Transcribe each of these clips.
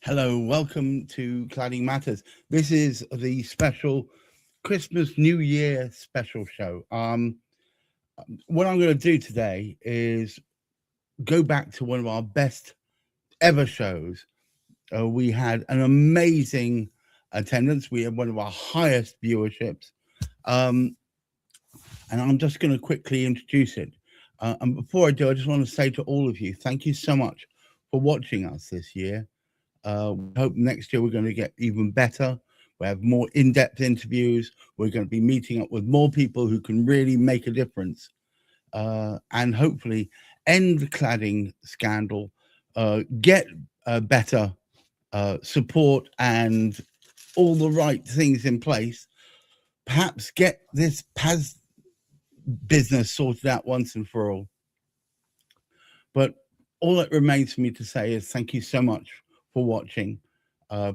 Hello, welcome to Cladding Matters. This is the special Christmas New Year special show. What I'm going to do today is go back to one of our best ever shows. We had an amazing attendance. We had one of our highest viewerships. And I'm just going to quickly introduce it. And before I do, I just want to say to all of you, thank you so much for watching us this year. We hope next year we're going to get even better. We have more in-depth interviews. We're going to be meeting up with more people who can really make a difference, and hopefully end the cladding scandal, get better support and all the right things in place. Perhaps get this PAS business sorted out once and for all. But all that remains for me to say is thank you so much for watching.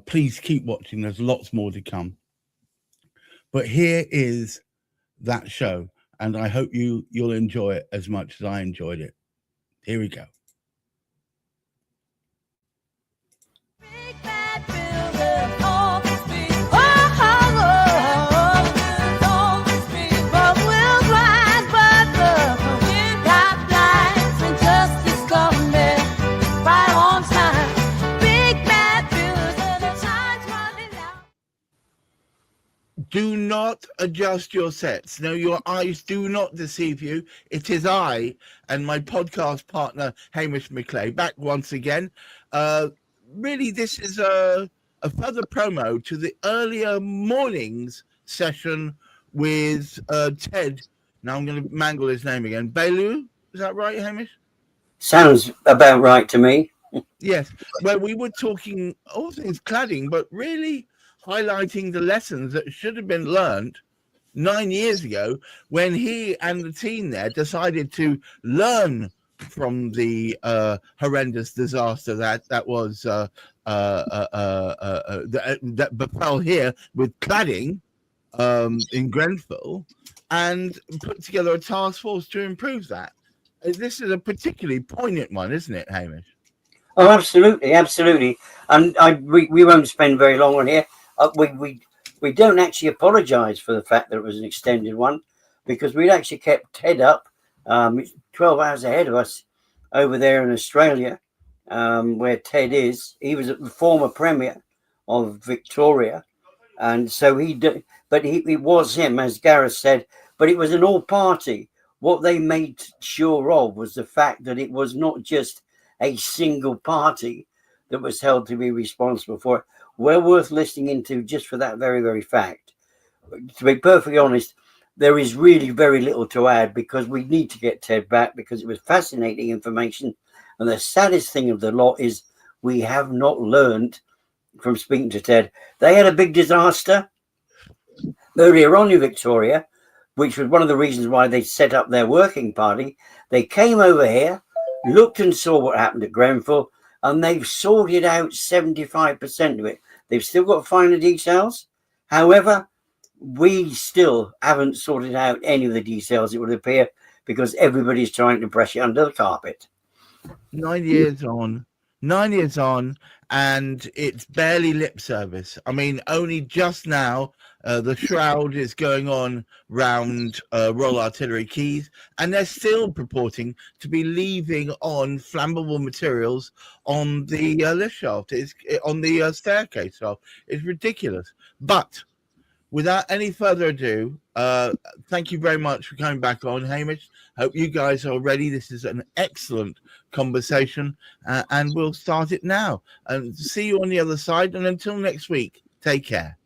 Please keep watching. There's lots more to come. But here is that show, and I hope you'll enjoy it as much as I enjoyed it. Here we go. Do not adjust your sets. No, your eyes do not deceive you. It is I and my podcast partner, Hamish McClay, back once again. Really, this is a further promo to the earlier mornings session with Ted. Now I'm going to mangle his name again. Belu, is that right, Hamish? Sounds about right to me. Yes. Well, we were talking all things cladding, but really highlighting the lessons that should have been learned 9 years ago when he and the team there decided to learn from the horrendous disaster that was that befell here with cladding in Grenfell, and put together a task force to improve that. This is a particularly poignant one, isn't it, Hamish? Oh, absolutely, absolutely. And we won't spend very long on here. We don't actually apologise for the fact that it was an extended one, because we'd actually kept Ted up 12 hours ahead of us over there in Australia, where Ted is. He was the former Premier of Victoria, and so it was him, as Gareth said, but it was an all-party. What they made sure of was the fact that it was not just a single party that was held to be responsible for it. Well worth listening into just for that very, very fact. To be perfectly honest, there is really very little to add, because we need to get Ted back, because it was fascinating information. And the saddest thing of the lot is we have not learned from speaking to Ted. They had a big disaster earlier on in Victoria, which was one of the reasons why they set up their working party. They came over here, looked and saw what happened at Grenfell, and they've sorted out 75% of it. They've still got finer details. However, we still haven't sorted out any of the details, it would appear, because everybody's trying to brush it under the carpet. 9 years on, and it's barely lip service. I mean, only just now the shroud is going on round Royal Artillery Quays, and they're still purporting to be leaving on flammable materials on the lift shaft, on the staircase shaft. It's ridiculous. But without any further ado, thank you very much for coming back on, Hamish. Hope you guys are ready. This is an excellent conversation, and we'll start it now. And see you on the other side. And until next week, take care.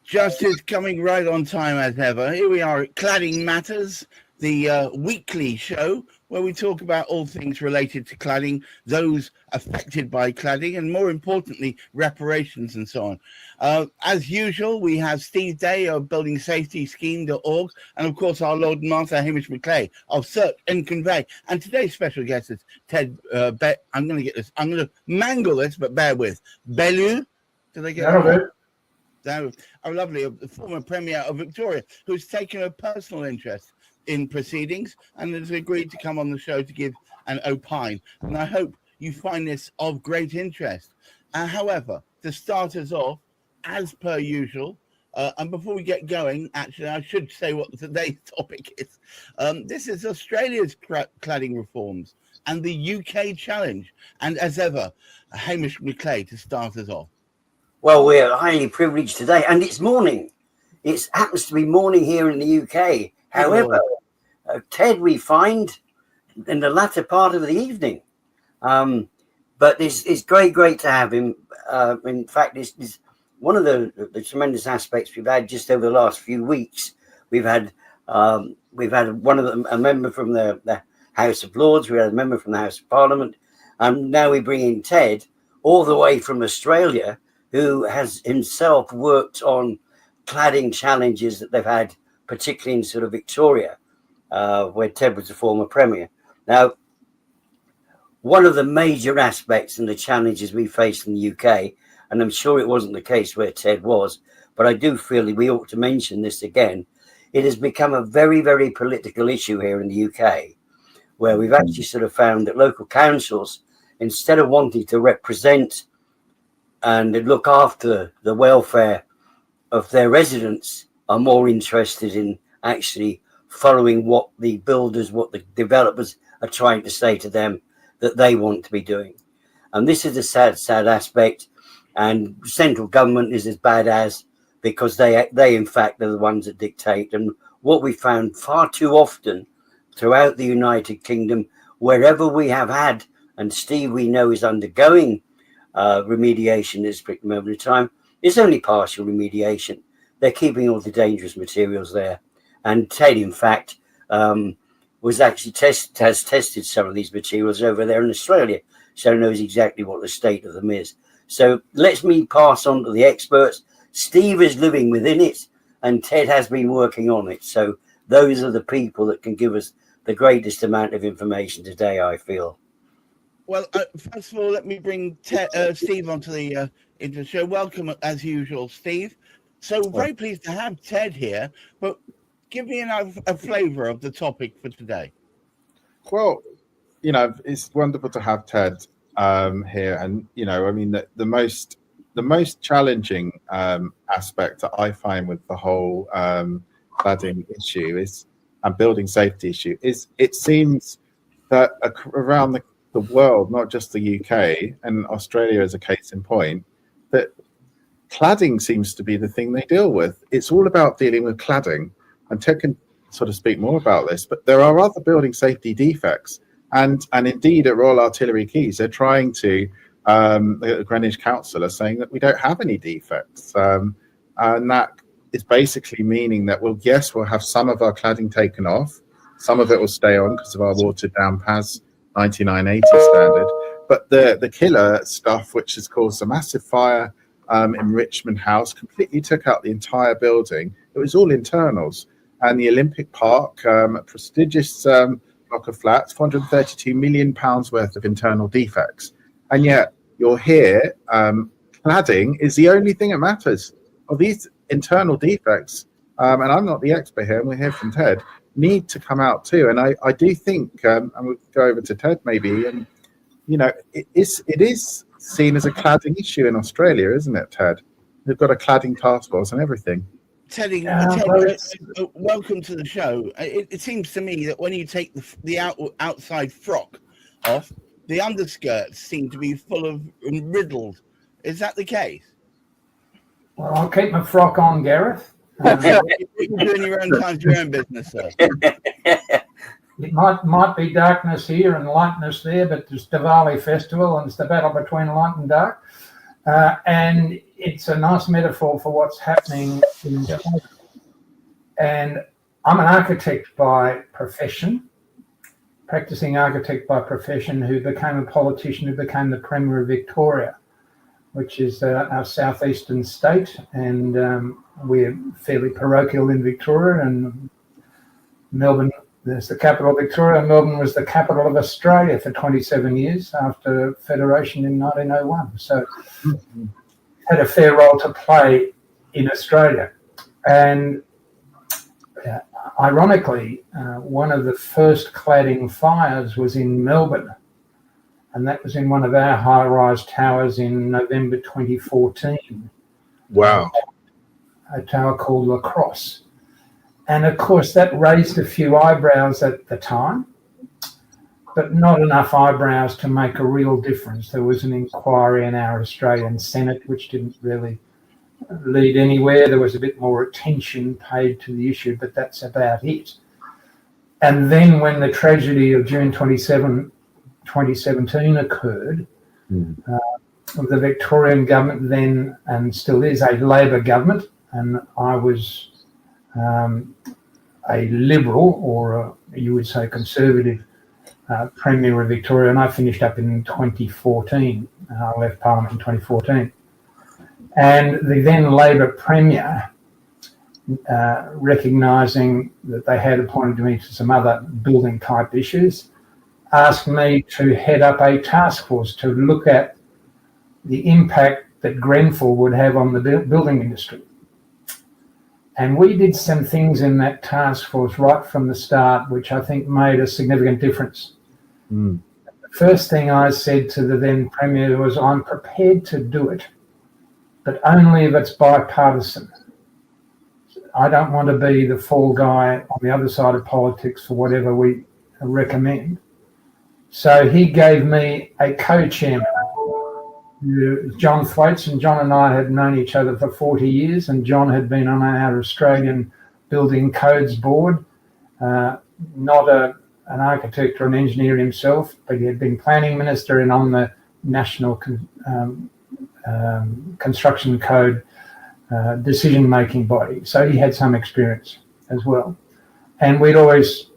Justice coming right on time as ever. Here we are at Cladding Matters, the weekly show where we talk about all things related to cladding, those affected by cladding, and more importantly, reparations and so on. As usual, we have Steve Day of buildingsafetyscheme.org, and of course our Lord and Master Hamish McClay of Search and Convey. And today's special guest is Ted. I'm going to mangle this, but bear with. Belu, did I get it right? Oh, lovely, the former Premier of Victoria, who's taken a personal interest in proceedings and has agreed to come on the show to give an opine. And I hope you find this of great interest. However, to start us off, as per usual, and before we get going, actually, I should say what today's topic is. This is Australia's cladding reforms and the UK challenge. And as ever, Hamish McClay to start us off. Well, we're highly privileged today, and it's morning. It happens to be morning here in the UK. However, Ted, we find in the latter part of the evening. But it's great to have him. In fact, it's one of the tremendous aspects we've had just over the last few weeks. We've had one of them, a member from the House of Lords. We had a member from the House of Parliament, and now we bring in Ted, all the way from Australia, who has himself worked on cladding challenges that they've had, particularly in sort of Victoria, where Ted was the former Premier. Now, one of the major aspects and the challenges we faced in the UK, and I'm sure it wasn't the case where Ted was, but I do feel that we ought to mention this again, it has become a very, very political issue here in the UK, where we've actually sort of found that local councils, instead of wanting to represent and look after the welfare of their residents, are more interested in actually following what the builders, what the developers are trying to say to them that they want to be doing. And this is a sad aspect. And central government is as bad as, because they in fact are the ones that dictate. And what we found far too often throughout the United Kingdom, wherever we have had, and Steve we know is undergoing remediation at this particular moment in time, it's only partial remediation. They're keeping all the dangerous materials there. And Ted, in fact, was actually has tested some of these materials over there in Australia, so knows exactly what the state of them is. So let me pass on to the experts. Steve is living within it, and Ted has been working on it. So those are the people that can give us the greatest amount of information today, I feel. Well, first of all, let me bring Steve onto the into the show. Welcome, as usual, Steve. So very pleased to have Ted here, but give me a flavour of the topic for today. Well, it's wonderful to have Ted here, and I mean the most challenging aspect that I find with the whole cladding issue is and building safety issue is it seems that around the world, not just the UK and Australia as a case in point, that cladding seems to be the thing they deal with. It's all about dealing with cladding, and Ted can sort of speak more about this, but there are other building safety defects, and indeed at Royal Artillery Quays they're trying to the Greenwich Council are saying that we don't have any defects, and that is basically meaning that we'll have some of our cladding taken off, some of it will stay on because of our watered down PAS 9980 standard, but the killer stuff, which has caused a massive fire in Richmond House, completely took out the entire building. It was all internals. And the Olympic Park, a prestigious block of flats, £432 million worth of internal defects. And yet you're here, cladding is the only thing that matters. Of these internal defects, and I'm not the expert here, and we'll hear from Ted, need to come out too. And I do think, and we'll go over to Ted maybe, and it is seen as a cladding issue in Australia, isn't it, Ted? They've got a cladding task force and everything. Ted, welcome to the show. It seems to me that when you take the outside frock off, the underskirts seem to be full of riddled. Is that the case? Well, I'll keep my frock on, Gareth. You're doing your own time, your own business, sir. It might be darkness here and lightness there, but it's Diwali festival and it's the battle between light and dark. And it's a nice metaphor for what's happening in China. And I'm an architect by profession, practicing architect by profession, who became a politician, who became the Premier of Victoria, which is our southeastern state. And we're fairly parochial in Victoria, and Melbourne is the capital of Victoria. Melbourne was the capital of Australia for 27 years after Federation in 1901. So had a fair role to play in Australia. And ironically, one of the first cladding fires was in Melbourne and that was in one of our high-rise towers in November 2014. Wow. A tower called La Crosse. And of course, that raised a few eyebrows at the time, but not enough eyebrows to make a real difference. There was an inquiry in our Australian Senate, which didn't really lead anywhere. There was a bit more attention paid to the issue, but that's about it. And then when the tragedy of June 2017 occurred, the Victorian government then, and still is, a Labor government, and I was a Liberal, or you would say conservative, Premier of Victoria, and I finished up in 2014. I left Parliament in 2014. And the then Labor Premier, recognising that they had appointed me to some other building type issues, asked me to head up a task force to look at the impact that Grenfell would have on the building industry. And we did some things in that task force right from the start, which I think made a significant difference. The first thing I said to the then Premier was, I'm prepared to do it, but only if it's bipartisan. I don't want to be the fall guy on the other side of politics for whatever we recommend. So he gave me a co-chairman, John Thwaites, and John and I had known each other for 40 years, and John had been on our Australian Building Codes Board, not an architect or an engineer himself, but he had been planning minister and on the National Construction Code decision-making body. So he had some experience as well. And we'd always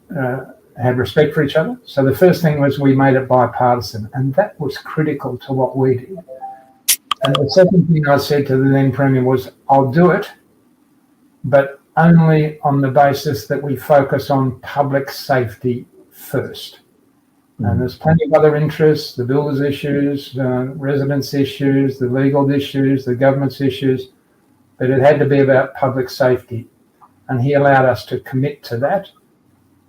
had respect for each other. So the first thing was we made it bipartisan, and that was critical to what we did. And the second thing I said to the then Premier was, I'll do it, but only on the basis that we focus on public safety first. And there's plenty of other interests, the builders' issues, residents' issues, the legal issues, the government's issues, but it had to be about public safety. And he allowed us to commit to that.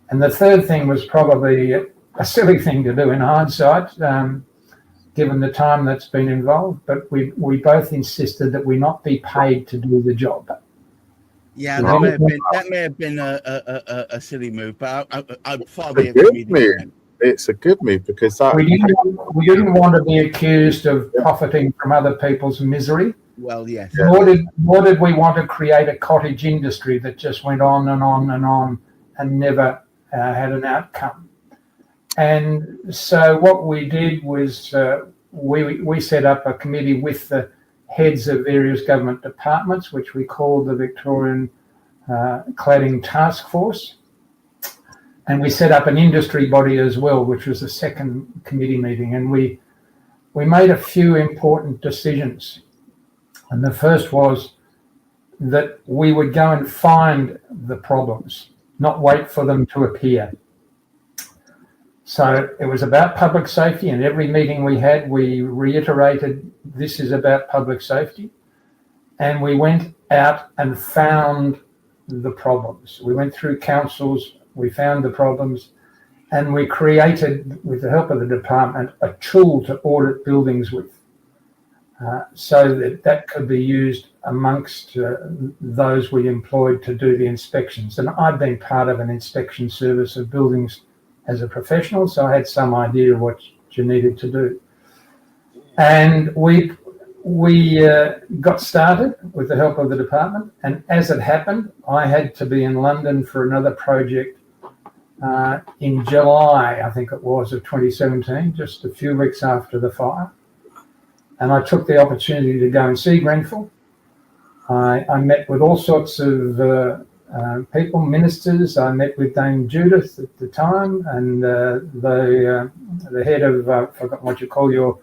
And the third thing was probably a silly thing to do in hindsight, given the time that's been involved, but we both insisted that we not be paid to do the job. Yeah, that may have been a silly move, but I'm far be it. It's a good move because that we didn't want to be accused of profiting from other people's misery. Well, yes. Nor did we want to create a cottage industry that just went on and on and on and never had an outcome. And so what we did was we set up a committee with the heads of various government departments, which we called the Victorian Cladding Task Force. And we set up an industry body as well, which was the second committee meeting. And we made a few important decisions. And the first was that we would go and find the problems, not wait for them to appear. So it was about public safety, and every meeting we had, we reiterated this is about public safety. And we went out and found the problems. We went through councils, we found the problems, and we created, with the help of the department, a tool to audit buildings with, so that could be used amongst those we employed to do the inspections. And I'd been part of an inspection service of buildings as a professional, so I had some idea of what you needed to do. And we got started with the help of the department, and as it happened, I had to be in London for another project in July, I think it was, of 2017, just a few weeks after the fire. And I took the opportunity to go and see Grenfell. I met with all sorts of people, ministers. I met with Dame Judith at the time, and the head of, I forgot what you call your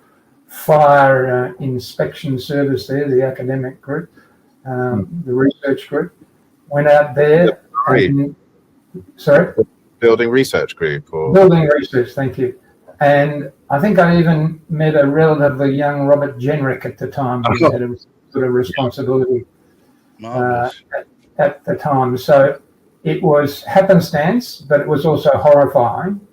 fire inspection service there, the academic group, the research group, went out there. Sorry? Building research group? Or? Building research, thank you. And I think I even met a relatively young Robert Jenrick at the time, who had a sort of responsibility at the time. So it was happenstance, but it was also horrifying.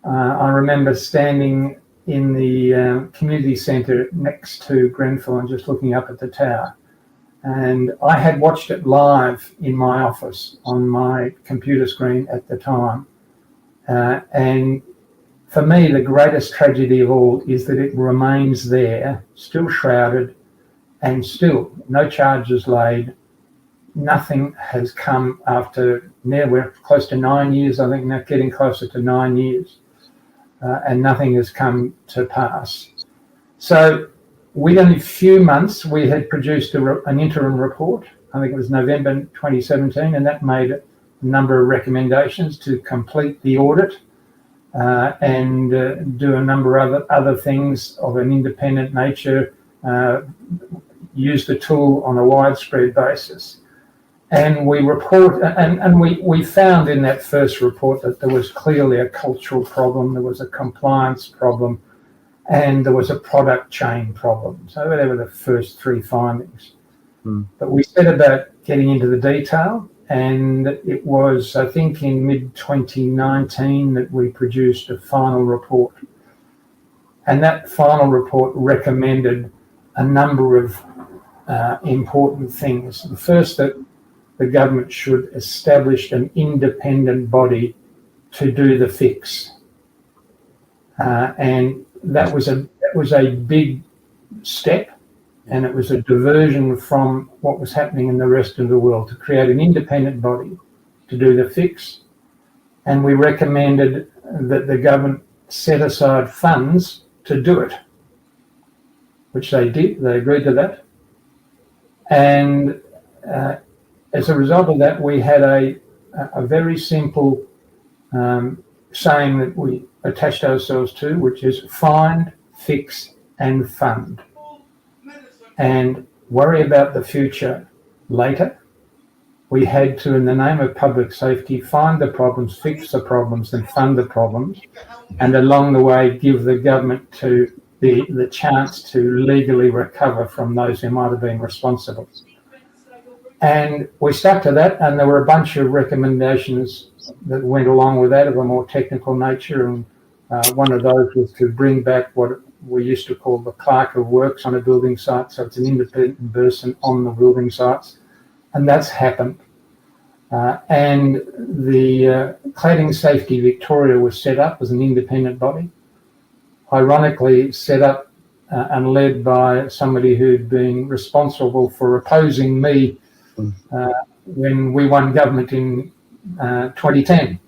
I remember standing in the community centre next to Grenfell and just looking up at the tower. And I had watched it live in my office on my computer screen at the time. And for me, the greatest tragedy of all is that it remains there, still shrouded, and still no charges laid. Nothing has come after, now we're close to 9 years, I think, now getting closer to 9 years, and nothing has come to pass. So within a few months, we had produced an interim report. I think it was November 2017, and that made a number of recommendations to complete the audit and do a number of other things of an independent nature, use the tool on a widespread basis. And we report, and we found in that first report that there was clearly a cultural problem, there was a compliance problem, and there was a product chain problem. So they were the first three findings. But we set about getting into the detail, and it was, I think, in mid-2019 that we produced a final report. And that final report recommended a number of important things. The first, that the government should establish an independent body to do the fix. And that was a big step, and it was a diversion from what was happening in the rest of the world, to create an independent body to do the fix. And we recommended that the government set aside funds to do it, which they did. They agreed to that. And as a result of that, we had a very simple saying that we attached ourselves to, which is find, fix, and fund. And worry about the future later. We had to, in the name of public safety, find the problems, fix the problems, and fund the problems, and along the way give the government to the chance to legally recover from those who might have been responsible. And we stuck to that, and there were a bunch of recommendations that went along with that of a more technical nature, and one of those was to bring back what we used to call the clerk of works on a building site, so it's an independent person on the building sites, and that's happened. And the Cladding Safety Victoria was set up as an independent body, ironically set up and led by somebody who'd been responsible for opposing me when we won government in 2010.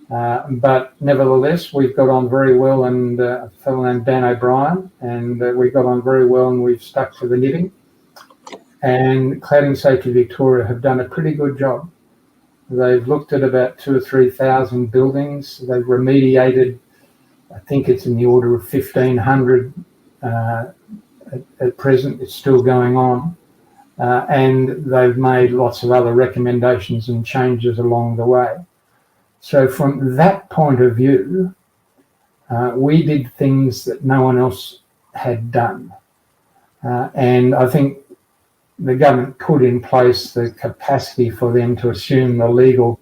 But nevertheless, we've got on very well, and a fellow named Dan O'Brien, and we got on very well, and we've stuck to the knitting. And Cladding Safety Victoria have done a pretty good job. They've looked at about 2,000 or 3,000 buildings. They've remediated, I think it's in the order of 1,500 at present. It's still going on. And they've made lots of other recommendations and changes along the way. So from that point of view, we did things that no one else had done. And I think the government put in place the capacity for them to assume the legal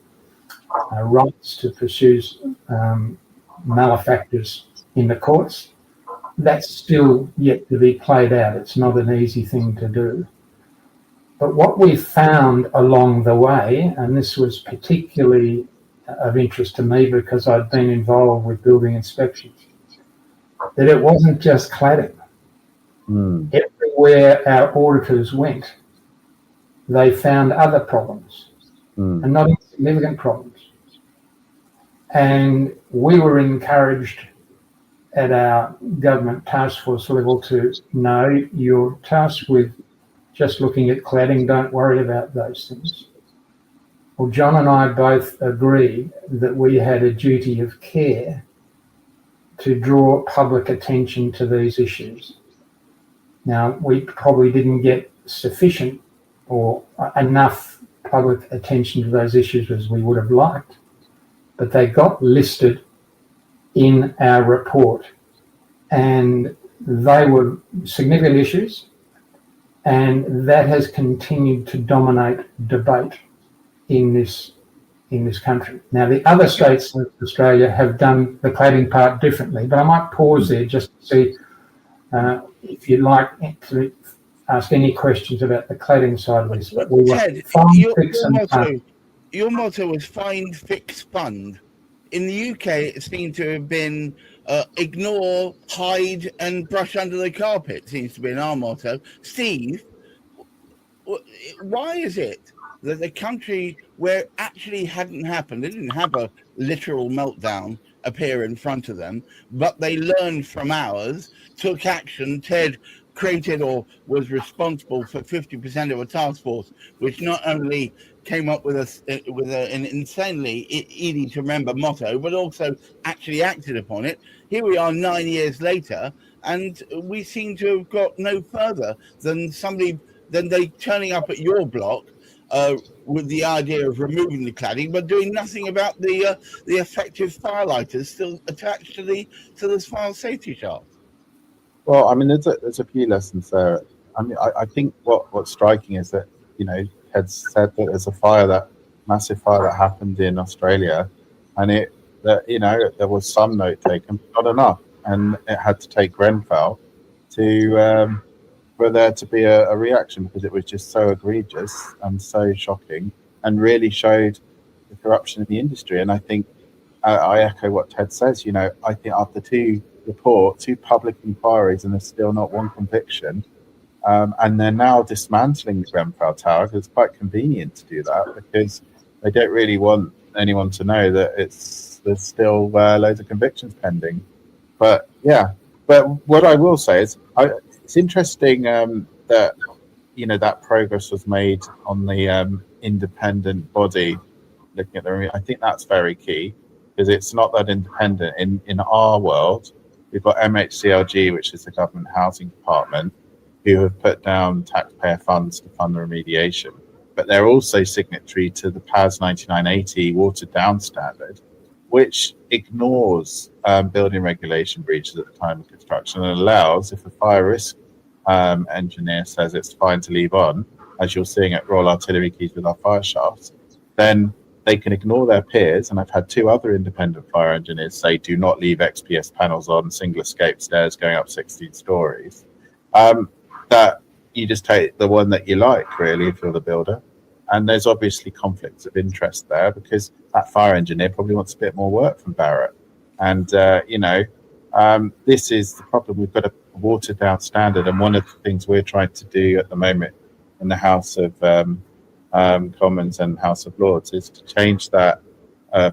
rights to pursue malefactors in the courts. That's still yet to be played out. It's not an easy thing to do. But what we found along the way, and this was particularly of interest to me because I'd been involved with building inspections, that it wasn't just cladding. Everywhere our auditors went, they found other problems, and not insignificant problems. And we were encouraged at our government task force level to know you're tasked with just looking at cladding, don't worry about those things. Well, John and I both agreed that we had a duty of care to draw public attention to these issues. Now, we probably didn't get sufficient or enough public attention to those issues as we would have liked, but they got listed in our report, and they were significant issues, and that has continued to dominate debate in this in this country. Now, the other states in Australia have done the cladding part differently, but I might pause there just to see if you'd like to ask any questions about the cladding side of this. But we Ted, find, fix and fund. your motto was find, fix, fund. In the UK, it seemed to have been ignore, hide, and brush under the carpet, seems to be in our motto. Steve, why is it that the country where it actually hadn't happened, they didn't have a literal meltdown appear in front of them, but they learned from ours, took action? Ted created or was responsible for 50% of a task force, which not only came up with an insanely easy to remember motto, but also actually acted upon it. Here we are 9 years later, and we seem to have got no further than they turning up at your block with the idea of removing the cladding, but doing nothing about the effective firelighters still attached to the fire safety shaft. Well, I mean, there's a few lessons there. I mean, I think what's striking is that, you know, Ted said that there's a massive fire that happened in Australia, and there was some note taken, but not enough, and it had to take Grenfell for there to be a reaction, because it was just so egregious and so shocking, and really showed the corruption in the industry. And I think I echo what Ted says. You know, I think after two public inquiries, and there's still not one conviction, and they're now dismantling the Grenfell Tower, because it's quite convenient to do that, because they don't really want anyone to know that there's still loads of convictions pending. But what I will say is, it's interesting that, you know, that progress was made on the independent body looking at the. I think that's very key, because it's not that independent in our world. We've got MHCLG, which is the government housing department, who have put down taxpayer funds to fund the remediation, but they're also signatory to the PAS 9980 watered down standard, which ignores building regulation breaches at the time of construction and allows, if a fire risk engineer says it's fine to leave on, as you're seeing at Royal Artillery Quays with our fire shafts, then they can ignore their peers. And I've had two other independent fire engineers say, do not leave XPS panels on single escape stairs going up 16 stories. That you just take the one that you like, really, if you're the builder. And there's obviously conflicts of interest there, because that fire engineer probably wants a bit more work from Barratt. And, this is the problem. We've got a watered down standard. And one of the things we're trying to do at the moment in the House of Commons and House of Lords is to change that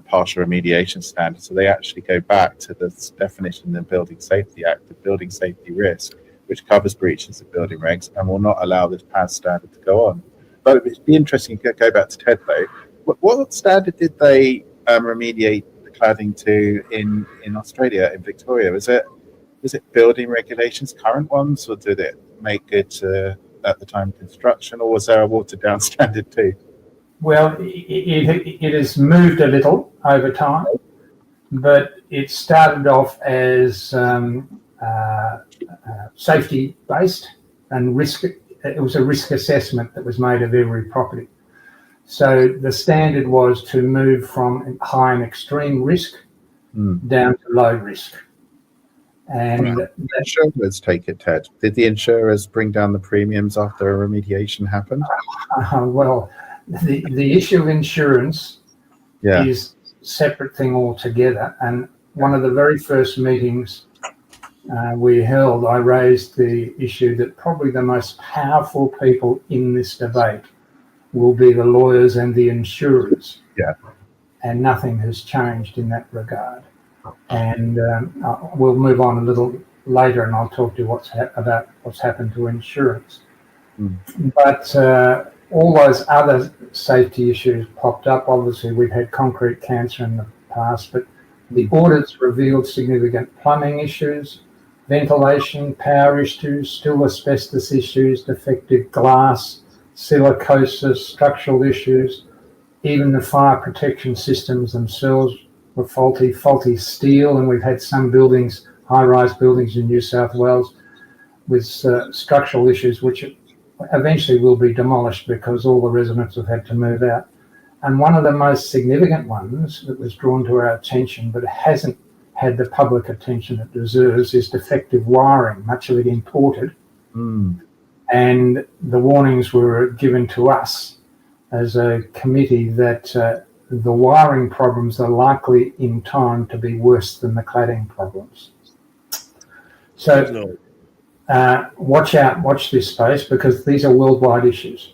partial remediation standard, so they actually go back to the definition in the Building Safety Act of building safety risk, which covers breaches of building regs and will not allow this PAS standard to go on. But it'd be interesting to go back to Ted, though. What standard did they remediate the cladding to in Australia, in Victoria? Was it building regulations, current ones, or did it make it at the time of construction, or was there a watered down standard too? Well, it has moved a little over time, but it started off as safety based and risk. It was a risk assessment that was made of every property. So the standard was to move from high and extreme risk down to low risk. And the insurers take it, Ted. Did the insurers bring down the premiums after a remediation happened? Well, the issue of insurance is a separate thing altogether. And one of the very first meetings we held, I raised the issue that probably the most powerful people in this debate will be the lawyers and the insurers. Yeah. And nothing has changed in that regard. And we'll move on a little later, and I'll talk to you about what's happened to insurance. But all those other safety issues popped up. Obviously, we've had concrete cancer in the past, but the audits revealed significant plumbing issues, ventilation, power issues, still asbestos issues, defective glass, silicosis, structural issues. Even the fire protection systems themselves were faulty steel, and we've had some buildings, high-rise buildings in New South Wales, with structural issues which eventually will be demolished because all the residents have had to move out. And one of the most significant ones that was drawn to our attention, but hasn't had the public attention it deserves, is defective wiring, much of it imported. And the warnings were given to us as a committee that the wiring problems are likely in time to be worse than the cladding problems. So watch out, watch this space, because these are worldwide issues.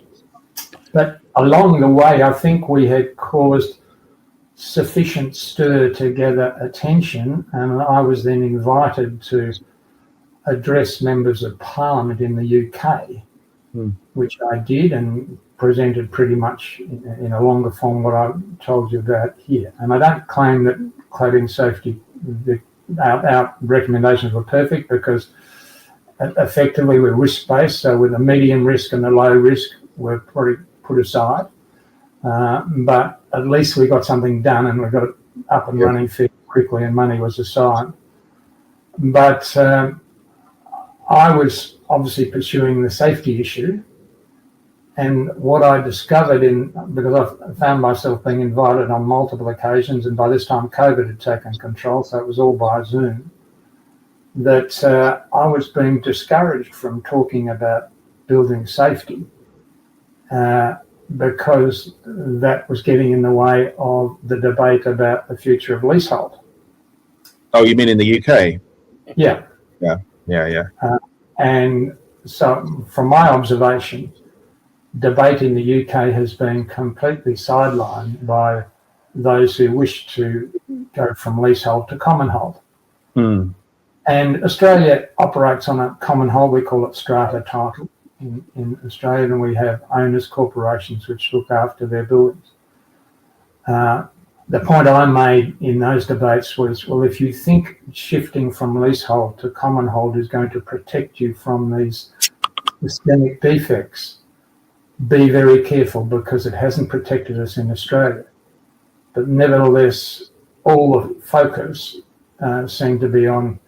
But along the way, I think we had caused sufficient stir to gather attention, and I was then invited to address members of Parliament in the UK, which I did, and presented pretty much in a longer form what I told you about here. And I don't claim that cladding safety, our recommendations were perfect, because effectively we're risk-based, so with the medium risk and the low risk were probably put aside. But at least we got something done, and we got it up and running fairly quickly, and money was assigned. But I was obviously pursuing the safety issue, and what I discovered because I found myself being invited on multiple occasions, and by this time COVID had taken control, so it was all by Zoom, that I was being discouraged from talking about building safety because that was getting in the way of the debate about the future of leasehold. Oh, you mean in the UK? Yeah. And so from my observation, debate in the UK has been completely sidelined by those who wish to go from leasehold to common hold. And Australia operates on a common hold. We call it strata title in Australia, and we have owners corporations which look after their buildings. The point I made in those debates was, well, if you think shifting from leasehold to common hold is going to protect you from these systemic defects, be very careful, because it hasn't protected us in Australia. But nevertheless, all the focus seemed to be on,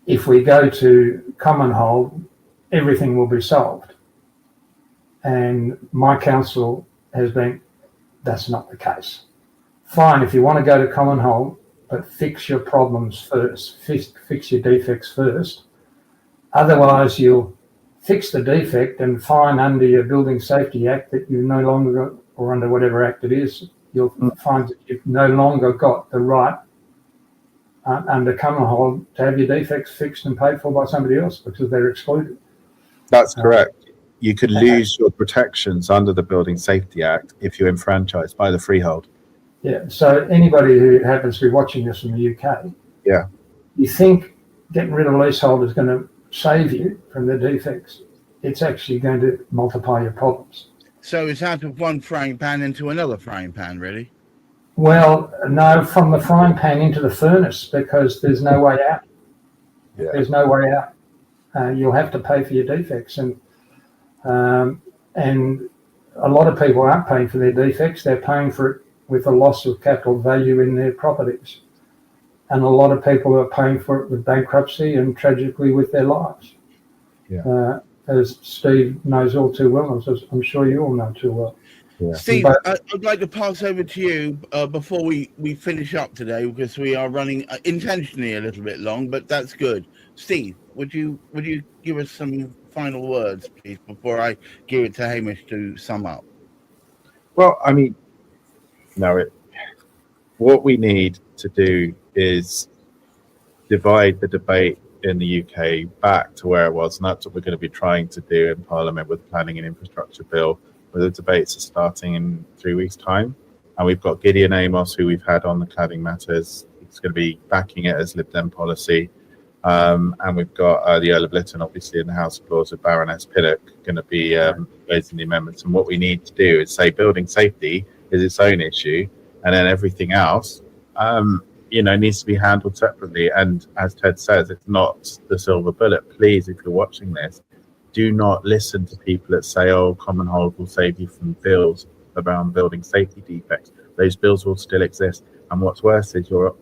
if we go to common hold, everything will be solved. And my counsel has been, that's not the case. Fine, if you want to go to common hold, but fix your problems first, fix your defects first. Otherwise, you'll fix the defect and find under your Building Safety Act that you no longer, or under whatever act it is, you'll find that you've no longer got the right under common hold to have your defects fixed and paid for by somebody else because they're excluded. That's correct. You could lose your protections under the Building Safety Act if you're enfranchised by the freehold. Yeah, so anybody who happens to be watching this from the UK, you think getting rid of leasehold is going to save you from the defects. It's actually going to multiply your problems. So it's out of one frying pan into another frying pan, really? Well, no, from the frying pan into the furnace, because there's no way out. There's no way out. You'll have to pay for your defects, and a lot of people aren't paying for their defects. They're paying for it with a loss of capital value in their properties, and a lot of people are paying for it with bankruptcy and tragically with their lives. As Steve knows all too well, as I'm sure you all know too well. Steve, I'd like to pass over to you before we finish up today, because we are running intentionally a little bit long, but that's good. Steve, would you give us some final words, please, before I give it to Hamish to sum up? Well, I mean, what we need to do is divide the debate in the UK back to where it was, and that's what we're going to be trying to do in Parliament with the Planning and Infrastructure Bill, where the debates are starting in 3 weeks' time. And we've got Gideon Amos, who we've had on the cladding matters. He's going to be backing it as Lib Dem policy. And we've got the Earl of Lytton, obviously, in the House of Lords, with Baroness Pinnock going to be raising the amendments. And what we need to do is say building safety is its own issue, and then everything else, needs to be handled separately. And as Ted says, it's not the silver bullet. Please, if you're watching this, do not listen to people that say, oh, common hold will save you from bills around building safety defects. Those bills will still exist. And what's worse is your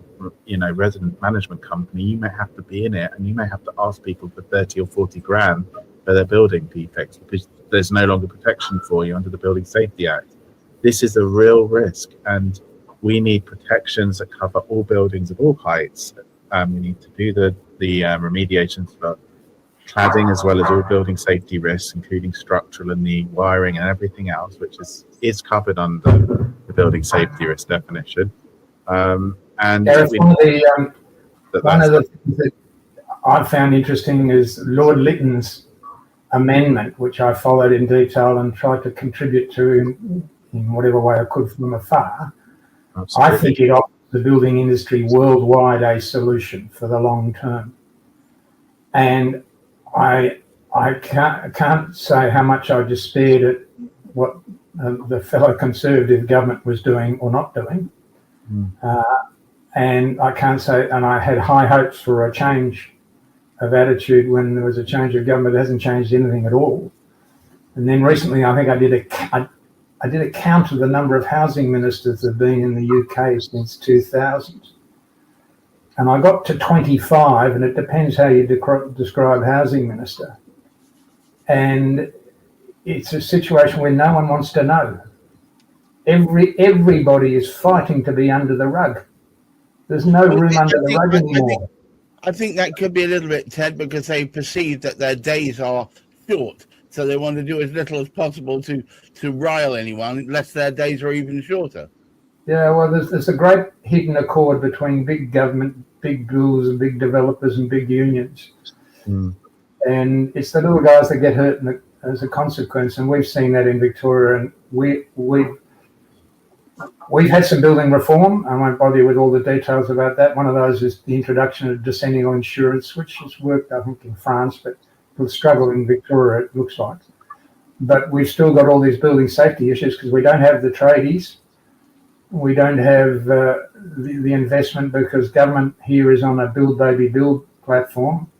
resident management company, you may have to be in it, and you may have to ask people for 30 or 40 grand for their building defects, because there's no longer protection for you under the Building Safety Act. this is a real risk, and we need protections that cover all buildings of all heights. We need to do the remediations for cladding as well as all building safety risks, including structural and the wiring and everything else, which is covered under the building safety risk definition. And Gareth, one of the things that I found interesting is Lord Lytton's amendment, which I followed in detail and tried to contribute to in whatever way I could from afar. Absolutely. I think it offers the building industry worldwide a solution for the long term. And I can't say how much I despaired at what the fellow Conservative government was doing or not doing. And I can't say, and I had high hopes for a change of attitude when there was a change of government. It hasn't changed anything at all. And then recently, I think I did a count of the number of housing ministers that have been in the UK since 2000. And I got to 25, and it depends how you describe housing minister. And it's a situation where no one wants to know. Everybody is fighting to be under the rug. There's no room under the rug anymore. I think that could be a little bit, Ted, because they perceive that their days are short. So they want to do as little as possible to rile anyone, unless their days are even shorter. Yeah, well, there's a great hidden accord between big government, big builders and big developers and big unions. And it's the little guys that get hurt as a consequence. And we've seen that in Victoria. And we've had some building reform. I won't bother you with all the details about that. One of those is the introduction of decennial insurance, which has worked, I think, in France, but will struggle in Victoria, it looks like. But we've still got all these building safety issues because we don't have the tradies. We don't have the investment because government here is on a build, baby, build platform.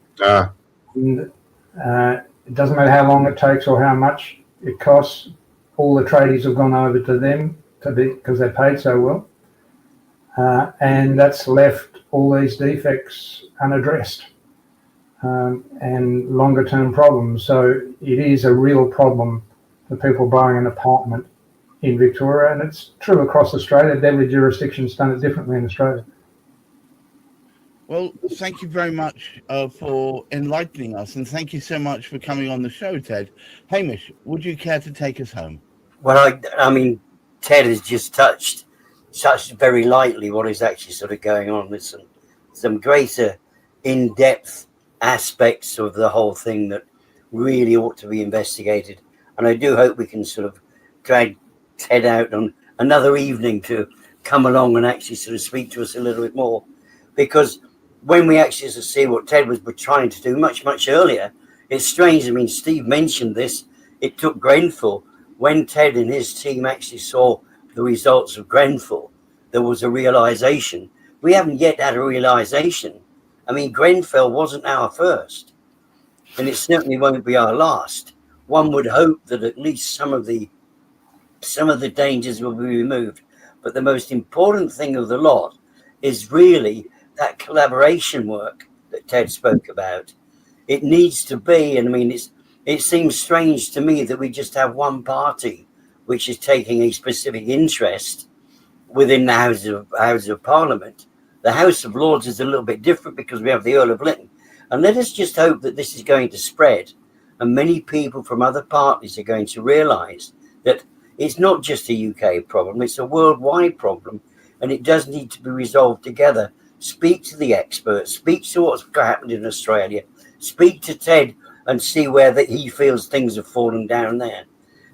And it doesn't matter how long it takes or how much it costs. All the tradies have gone over to them because they're paid so well. And that's left all these defects unaddressed and longer term problems. So it is a real problem for people buying an apartment in Victoria, and it's true across Australia. Every jurisdiction's done it differently in Australia. Well, thank you very much for enlightening us, and thank you so much for coming on the show, Ted. Hamish, would you care to take us home? Well, I mean, Ted has just touched very lightly what is actually sort of going on. There's some greater in-depth aspects of the whole thing that really ought to be investigated, and I do hope we can sort of drag Ted out on another evening to come along and actually sort of speak to us a little bit more, because when we actually sort of see what Ted was trying to do much earlier, it's strange. I mean, Steve mentioned this. It took Grenfell, when Ted and his team actually saw the results of Grenfell, there was a realization. We haven't yet had a realization. I mean, Grenfell wasn't our first, and it certainly won't be our last. One would hope that at least some of the dangers will be removed. But the most important thing of the lot is really that collaboration work that Ted spoke about. It needs to be, and I mean, it seems strange to me that we just have one party which is taking a specific interest within the Houses of Parliament. The House of Lords is a little bit different because we have the Earl of Lytton. And let us just hope that this is going to spread, and many people from other parties are going to realise that it's not just a UK problem, it's a worldwide problem, and it does need to be resolved together. Speak to the experts, speak to what's happened in Australia, speak to Ted and see where he feels things have fallen down there.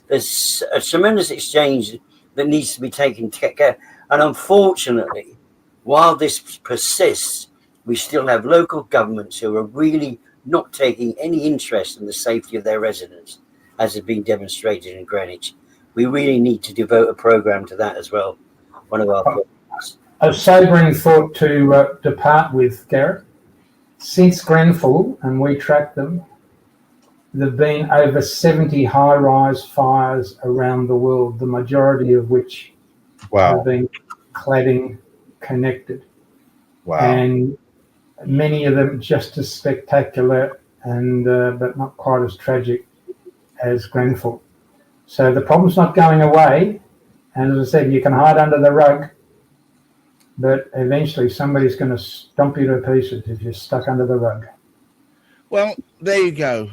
There's a tremendous exchange that needs to be taken care. And unfortunately, while this persists, we still have local governments who are really not taking any interest in the safety of their residents, as has been demonstrated in Greenwich. We really need to devote a programme to that as well. One of our programs. A sobering thought to depart with, Gareth. Since Grenfell, and we tracked them, there have been over 70 high-rise fires around the world, the majority of which have been cladding connected. Wow. And many of them just as spectacular and but not quite as tragic as Grenfell. So the problem's not going away, And as I said, you can hide under the rug, but eventually somebody's going to stomp you to pieces if you're stuck under the rug. Well, there you go.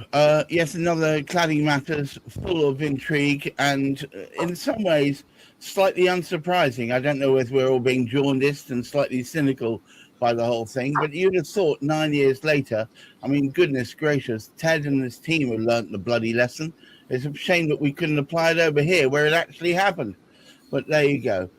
Yes, another Cladding Matters full of intrigue and in some ways slightly unsurprising. I don't know if we're all being jaundiced and slightly cynical by the whole thing, but you'd have thought 9 years later, I mean, goodness gracious, Ted and his team have learnt the bloody lesson. It's a shame that we couldn't apply it over here where it actually happened. But there you go.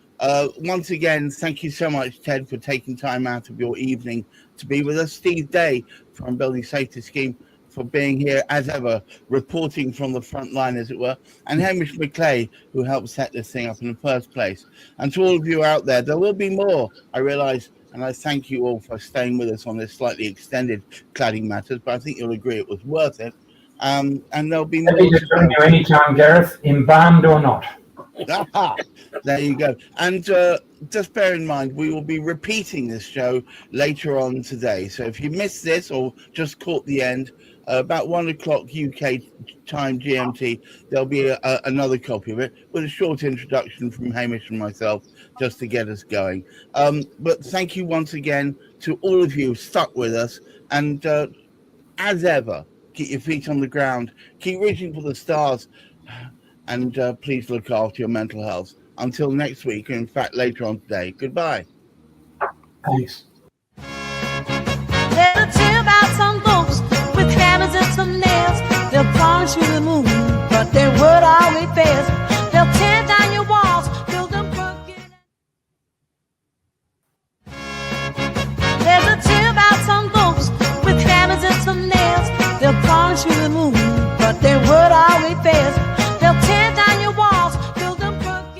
Once again, thank you so much, Ted, for taking time out of your evening to be with us. Steve Day from Building Safety Scheme for being here as ever, reporting from the front line, as it were, and Hamish McClay, who helped set this thing up in the first place. And to all of you out there, there will be more, I realise, and I thank you all for staying with us on this slightly extended Cladding Matters, but I think you'll agree it was worth it. And there'll be more. Happy to join you anytime, Gareth, embalmed or not. There you go. And just bear in mind, we will be repeating this show later on today. So if you missed this or just caught the end, about 1 o'clock UK time GMT, there'll be another copy of it with a short introduction from Hamish and myself just to get us going. But thank you once again to all of you who stuck with us. And as ever, keep your feet on the ground, keep reaching for the stars, and please look after your mental health. Until next week, in fact, later on today. Goodbye. Thanks. There's a tale about some folks with hammers and some nails. They'll promise you the moon, but their word always fails. They'll tear down your walls, build them crooked. There's a tale about some folks with hammers and some nails. They'll promise you the moon, but their word always fails. They'll tear down your walls, build them crooked.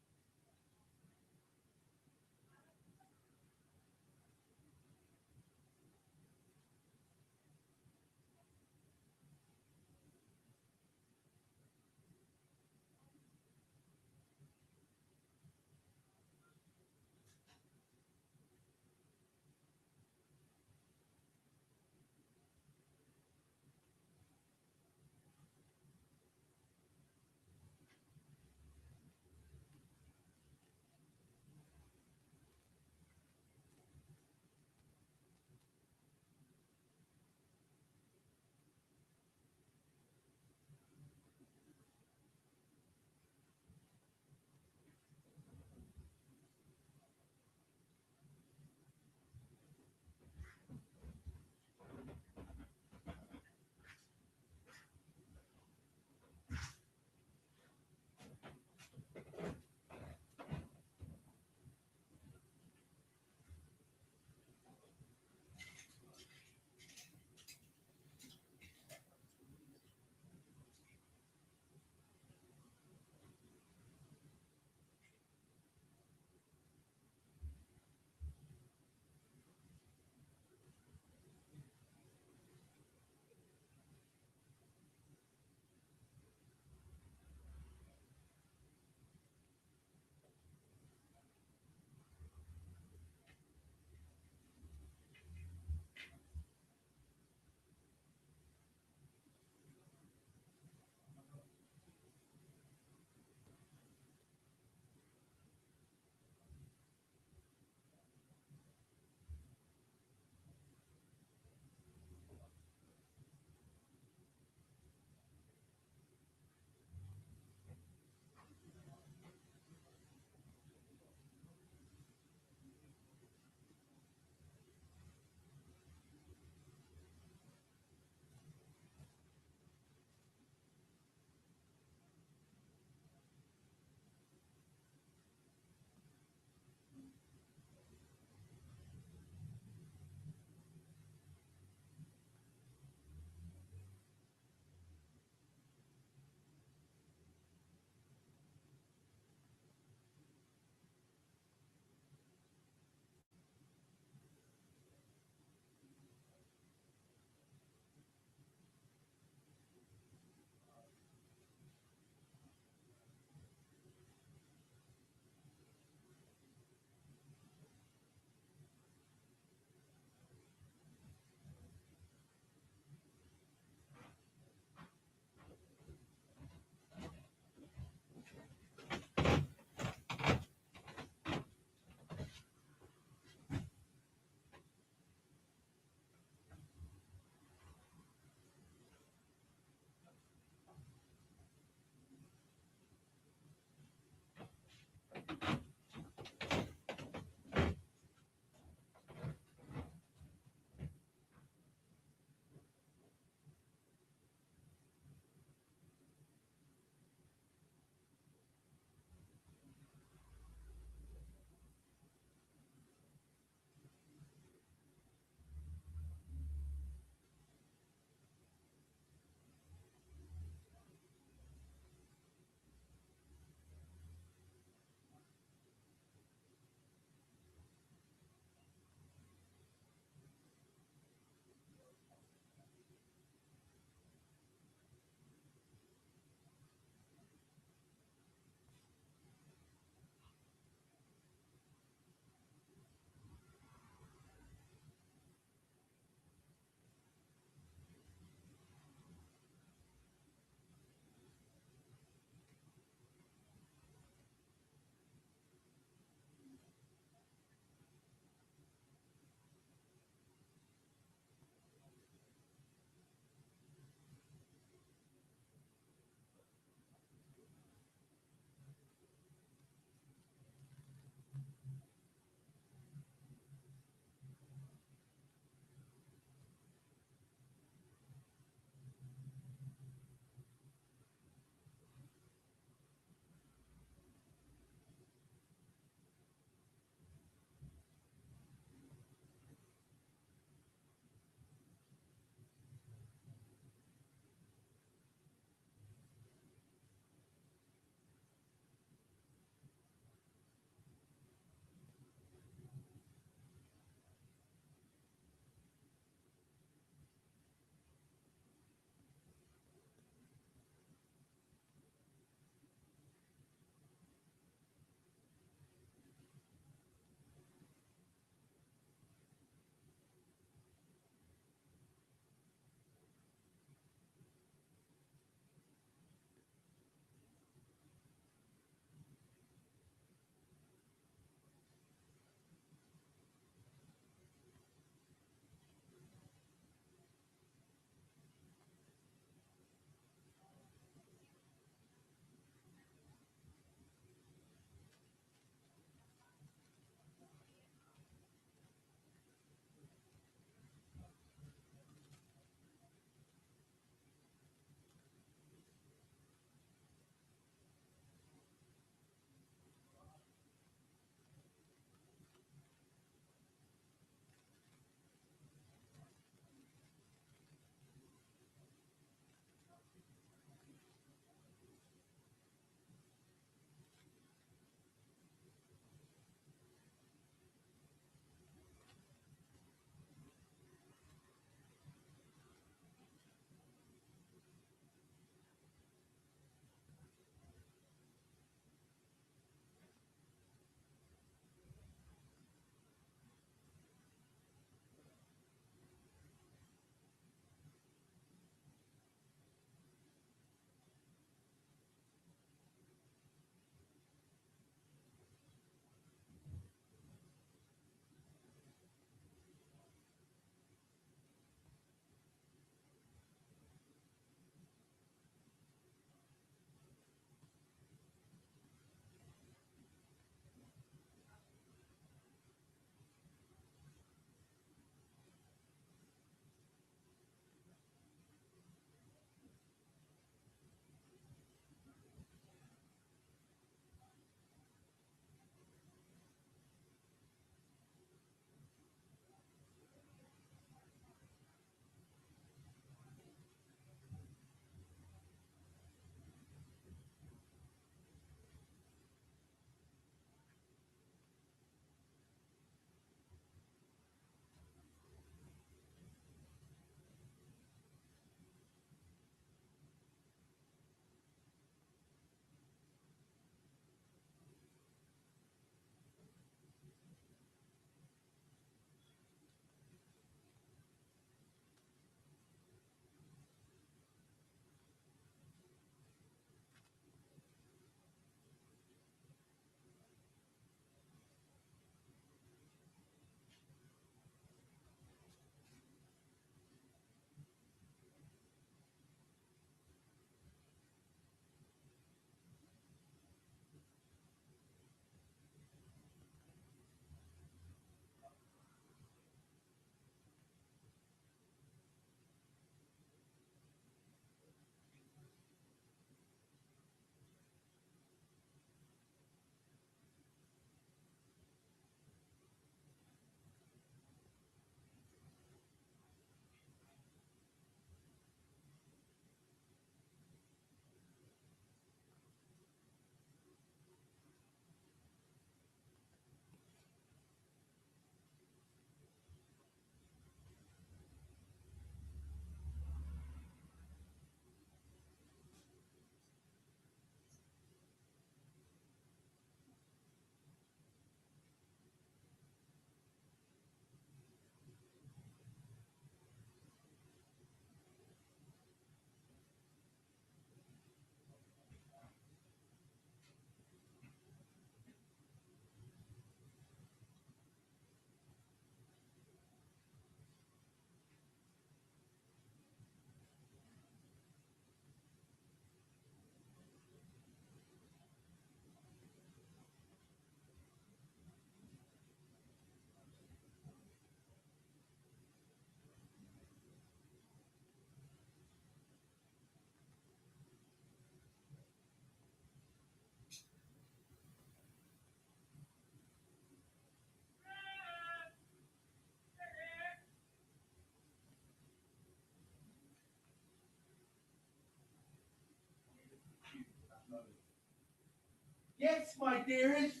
Yes, my dearest.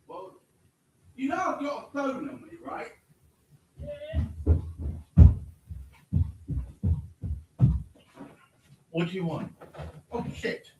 Well, you know I've got a phone on me, right? What do you want? Oh, shit.